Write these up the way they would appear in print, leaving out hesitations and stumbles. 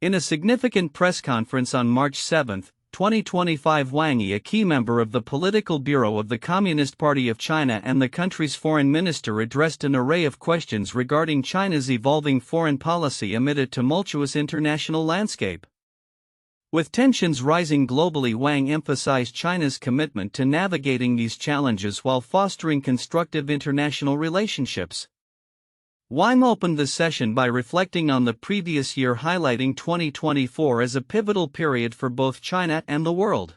In a significant press conference on March 7, 2025, Wang Yi, a key member of the political bureau of the Communist Party of China and the country's foreign minister, addressed an array of questions regarding China's evolving foreign policy amid a tumultuous international landscape. With tensions rising globally, Wang emphasized China's commitment to navigating these challenges while fostering constructive international relationships. Wang opened the session by reflecting on the previous year, highlighting 2024 as a pivotal period for both China and the world.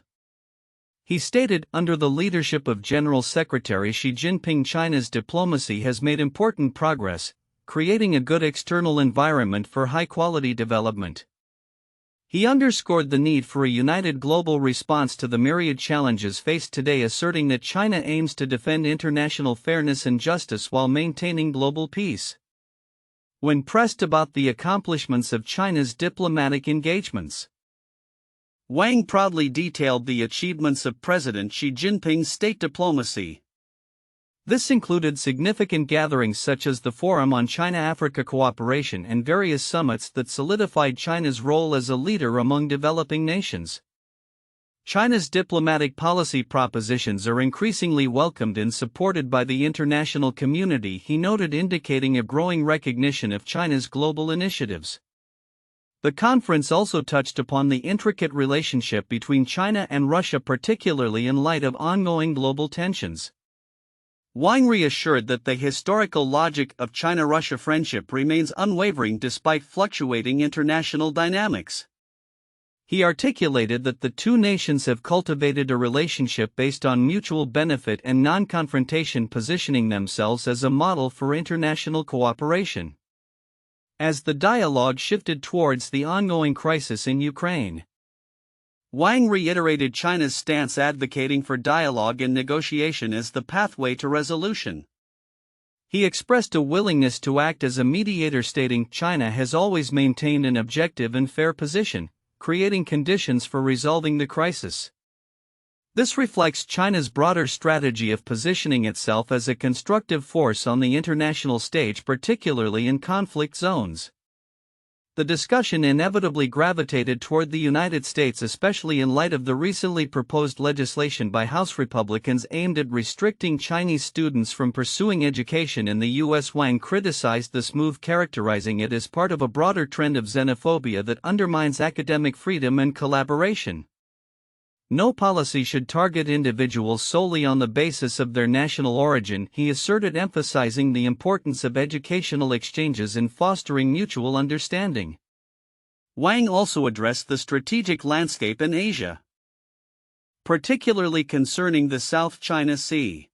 He stated, under the leadership of General Secretary Xi Jinping, China's diplomacy has made important progress, creating a good external environment for high-quality development. He underscored the need for a united global response to the myriad challenges faced today, asserting that China aims to defend international fairness and justice while maintaining global peace. When pressed about the accomplishments of China's diplomatic engagements, Wang proudly detailed the achievements of President Xi Jinping's state diplomacy. This included significant gatherings such as the Forum on China-Africa Cooperation and various summits that solidified China's role as a leader among developing nations. China's diplomatic policy propositions are increasingly welcomed and supported by the international community, he noted, indicating a growing recognition of China's global initiatives. The conference also touched upon the intricate relationship between China and Russia, particularly in light of ongoing global tensions. Wang reassured that the historical logic of China-Russia friendship remains unwavering despite fluctuating international dynamics. He articulated that the two nations have cultivated a relationship based on mutual benefit and non-confrontation, positioning themselves as a model for international cooperation. As the dialogue shifted towards the ongoing crisis in Ukraine, Wang reiterated China's stance, advocating for dialogue and negotiation as the pathway to resolution. He expressed a willingness to act as a mediator, stating China has always maintained an objective and fair position, creating conditions for resolving the crisis. This reflects China's broader strategy of positioning itself as a constructive force on the international stage, particularly in conflict zones. The discussion inevitably gravitated toward the United States, especially in light of the recently proposed legislation by House Republicans aimed at restricting Chinese students from pursuing education in the U.S. Wang criticized this move, characterizing it as part of a broader trend of xenophobia that undermines academic freedom and collaboration. No policy should target individuals solely on the basis of their national origin, he asserted, emphasizing the importance of educational exchanges in fostering mutual understanding. Wang also addressed the strategic landscape in Asia, particularly concerning the South China Sea.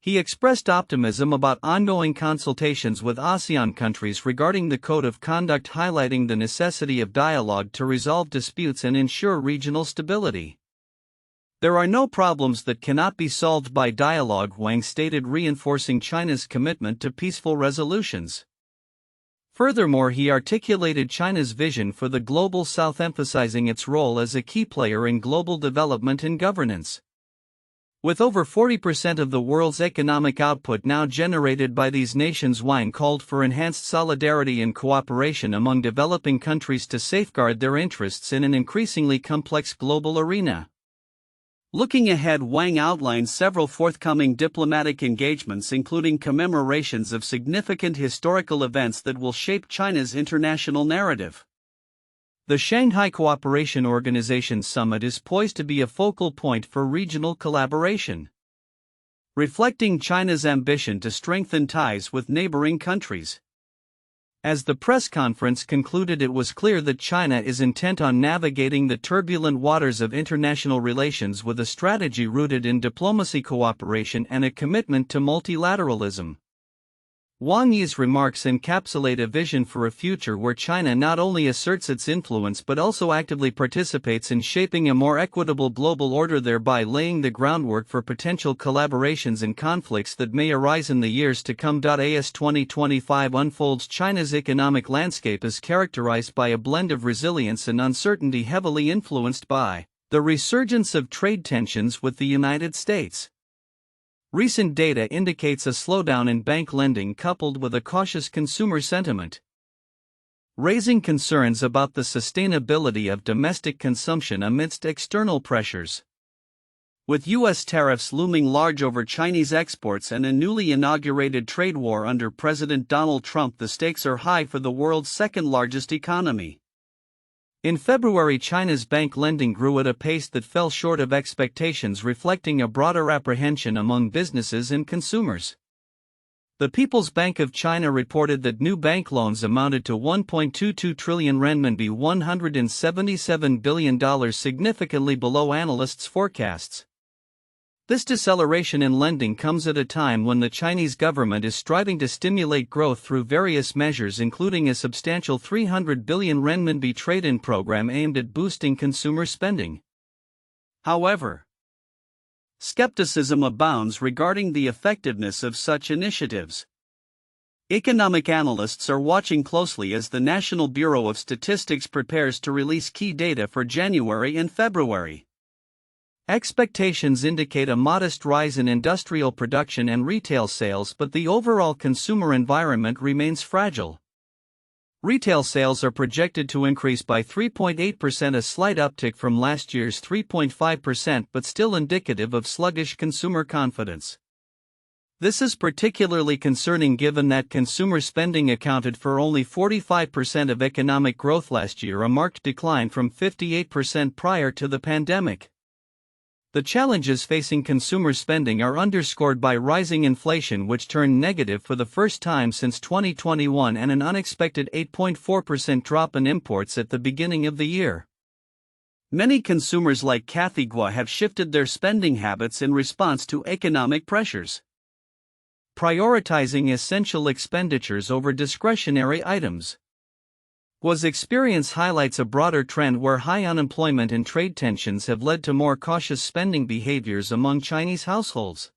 He expressed optimism about ongoing consultations with ASEAN countries regarding the code of conduct, highlighting the necessity of dialogue to resolve disputes and ensure regional stability. There are no problems that cannot be solved by dialogue, Wang stated, reinforcing China's commitment to peaceful resolutions. Furthermore, he articulated China's vision for the Global South, emphasizing its role as a key player in global development and governance. With over 40% of the world's economic output now generated by these nations, Wang called for enhanced solidarity and cooperation among developing countries to safeguard their interests in an increasingly complex global arena. Looking ahead, Wang outlined several forthcoming diplomatic engagements, including commemorations of significant historical events that will shape China's international narrative. The Shanghai Cooperation Organization Summit is poised to be a focal point for regional collaboration, reflecting China's ambition to strengthen ties with neighboring countries. As the press conference concluded, it was clear that China is intent on navigating the turbulent waters of international relations with a strategy rooted in diplomacy, cooperation, and a commitment to multilateralism. Wang Yi's remarks encapsulate a vision for a future where China not only asserts its influence but also actively participates in shaping a more equitable global order, thereby laying the groundwork for potential collaborations and conflicts that may arise in the years to come. AS 2025 unfolds. China's economic landscape is characterized by a blend of resilience and uncertainty, heavily influenced by the resurgence of trade tensions with the United States. Recent data indicates a slowdown in bank lending coupled with a cautious consumer sentiment. raising concerns about the sustainability of domestic consumption amidst external pressures. With U.S. tariffs looming large over Chinese exports and a newly inaugurated trade war under President Donald Trump, the stakes are high for the world's second-largest economy. In February, China's bank lending grew at a pace that fell short of expectations, reflecting a broader apprehension among businesses and consumers. The People's Bank of China reported that new bank loans amounted to 1.22 trillion renminbi, $177 billion, significantly below analysts' forecasts. This deceleration in lending comes at a time when the Chinese government is striving to stimulate growth through various measures, including a substantial 300 billion renminbi trade-in program aimed at boosting consumer spending. However, skepticism abounds regarding the effectiveness of such initiatives. Economic analysts are watching closely as the National Bureau of Statistics prepares to release key data for January and February. Expectations indicate a modest rise in industrial production and retail sales, but the overall consumer environment remains fragile. Retail sales are projected to increase by 3.8%, a slight uptick from last year's 3.5%, but still indicative of sluggish consumer confidence. This is particularly concerning given that consumer spending accounted for only 45% of economic growth last year, a marked decline from 58% prior to the pandemic. The challenges facing consumer spending are underscored by rising inflation, which turned negative for the first time since 2021, and an unexpected 8.4% drop in imports at the beginning of the year. Many consumers like Kathy Gua have shifted their spending habits in response to economic pressures, prioritizing essential expenditures over discretionary items. Gua's experience highlights a broader trend where high unemployment and trade tensions have led to more cautious spending behaviors among Chinese households.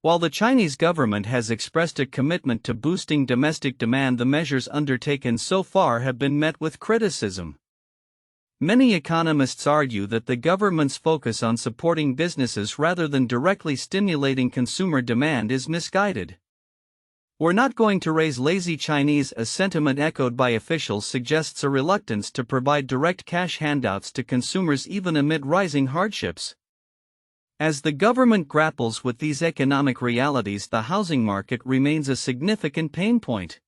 While the Chinese government has expressed a commitment to boosting domestic demand, the measures undertaken so far have been met with criticism. Many economists argue that the government's focus on supporting businesses rather than directly stimulating consumer demand is misguided. "We're not going to raise lazy Chinese," a sentiment echoed by officials suggests a reluctance to provide direct cash handouts to consumers even amid rising hardships. As the government grapples with these economic realities, the housing market remains a significant pain point.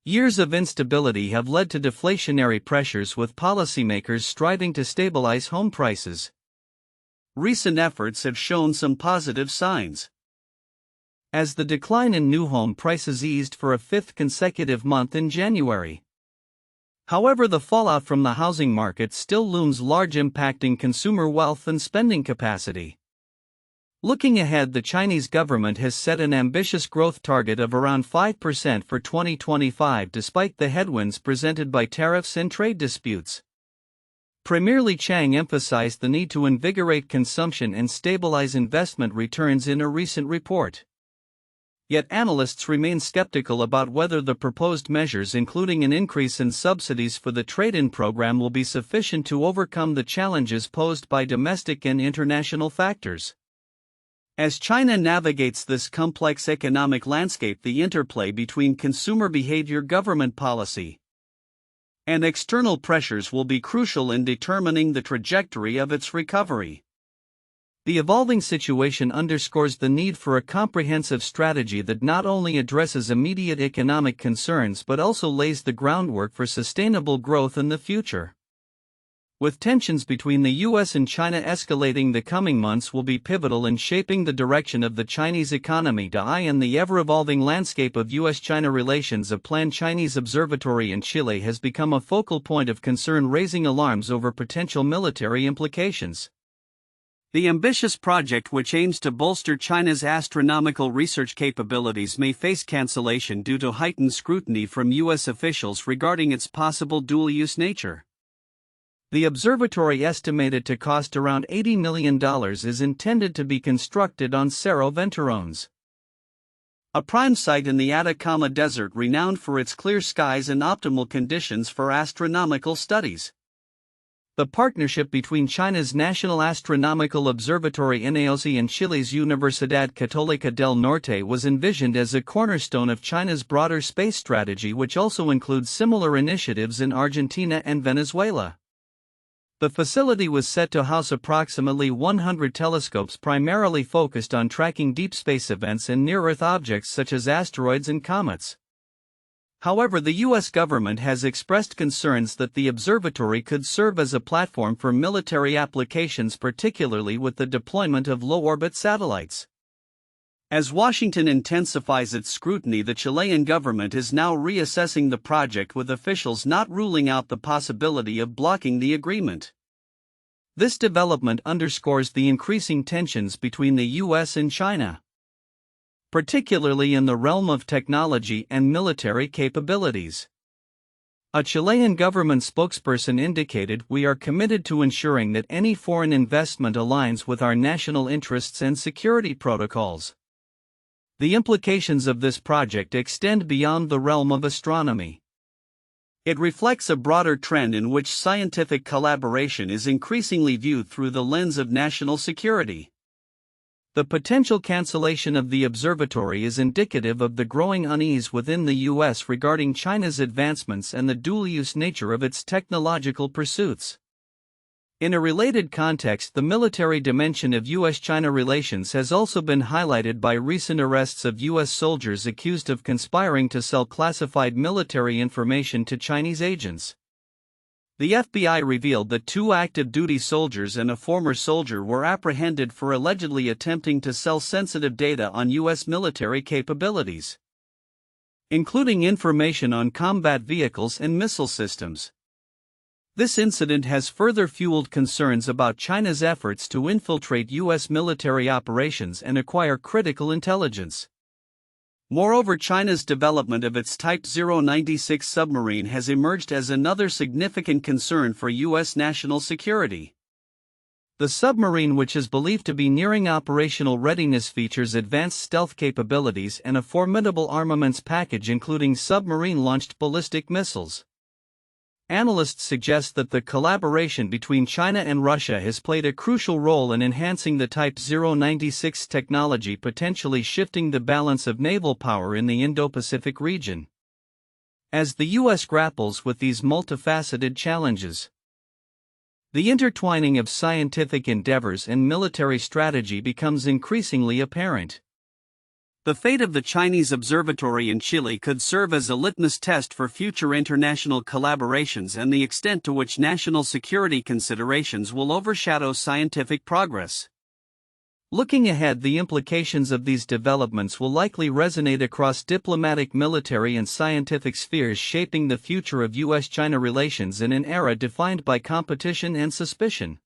Years of instability have led to deflationary pressures, with policymakers striving to stabilize home prices. Recent efforts have shown some positive signs, as the decline in new home prices eased for a fifth consecutive month in January. However, the fallout from the housing market still looms large, impacting consumer wealth and spending capacity. Looking ahead, the Chinese government has set an ambitious growth target of around 5% for 2025, despite the headwinds presented by tariffs and trade disputes. Premier Li Qiang emphasized the need to invigorate consumption and stabilize investment returns in a recent report. Yet analysts remain skeptical about whether the proposed measures, including an increase in subsidies for the trade-in program, will be sufficient to overcome the challenges posed by domestic and international factors. As China navigates this complex economic landscape, the interplay between consumer behavior, government policy, and external pressures will be crucial in determining the trajectory of its recovery. The evolving situation underscores the need for a comprehensive strategy that not only addresses immediate economic concerns but also lays the groundwork for sustainable growth in the future. With tensions between the U.S. and China escalating, the coming months will be pivotal in shaping the direction of the Chinese economy. In the ever-evolving landscape of U.S. China relations, a planned Chinese observatory in Chile has become a focal point of concern, raising alarms over potential military implications. The ambitious project, which aims to bolster China's astronomical research capabilities, may face cancellation due to heightened scrutiny from U.S. officials regarding its possible dual-use nature. The observatory, estimated to cost around $80 million, is intended to be constructed on Cerro Venturones, a prime site in the Atacama Desert renowned for its clear skies and optimal conditions for astronomical studies. The partnership between China's National Astronomical Observatory NAOC and Chile's Universidad Católica del Norte was envisioned as a cornerstone of China's broader space strategy, which also includes similar initiatives in Argentina and Venezuela. The facility was set to house approximately 100 telescopes primarily focused on tracking deep space events and near-Earth objects such as asteroids and comets. However, the U.S. government has expressed concerns that the observatory could serve as a platform for military applications, particularly with the deployment of low-orbit satellites. As Washington intensifies its scrutiny, the Chilean government is now reassessing the project, with officials not ruling out the possibility of blocking the agreement. This development underscores the increasing tensions between the U.S. and China, particularly in the realm of technology and military capabilities. A Chilean government spokesperson indicated, "We are committed to ensuring that any foreign investment aligns with our national interests and security protocols." The implications of this project extend beyond the realm of astronomy. It reflects a broader trend in which scientific collaboration is increasingly viewed through the lens of national security. The potential cancellation of the observatory is indicative of the growing unease within the U.S. regarding China's advancements and the dual-use nature of its technological pursuits. In a related context, the military dimension of U.S.-China relations has also been highlighted by recent arrests of U.S. soldiers accused of conspiring to sell classified military information to Chinese agents. The FBI revealed that 2 active duty soldiers and a former soldier were apprehended for allegedly attempting to sell sensitive data on U.S. military capabilities, including information on combat vehicles and missile systems. This incident has further fueled concerns about China's efforts to infiltrate U.S. military operations and acquire critical intelligence. Moreover, China's development of its Type 096 submarine has emerged as another significant concern for U.S. national security. The submarine, which is believed to be nearing operational readiness, features advanced stealth capabilities and a formidable armaments package including submarine-launched ballistic missiles. Analysts suggest that the collaboration between China and Russia has played a crucial role in enhancing the Type 096 technology, potentially shifting the balance of naval power in the Indo-Pacific region. As the U.S. grapples with these multifaceted challenges, the intertwining of scientific endeavors and military strategy becomes increasingly apparent. The fate of the Chinese observatory in Chile could serve as a litmus test for future international collaborations and the extent to which national security considerations will overshadow scientific progress. Looking ahead, the implications of these developments will likely resonate across diplomatic, military, and scientific spheres, shaping the future of U.S.-China relations in an era defined by competition and suspicion.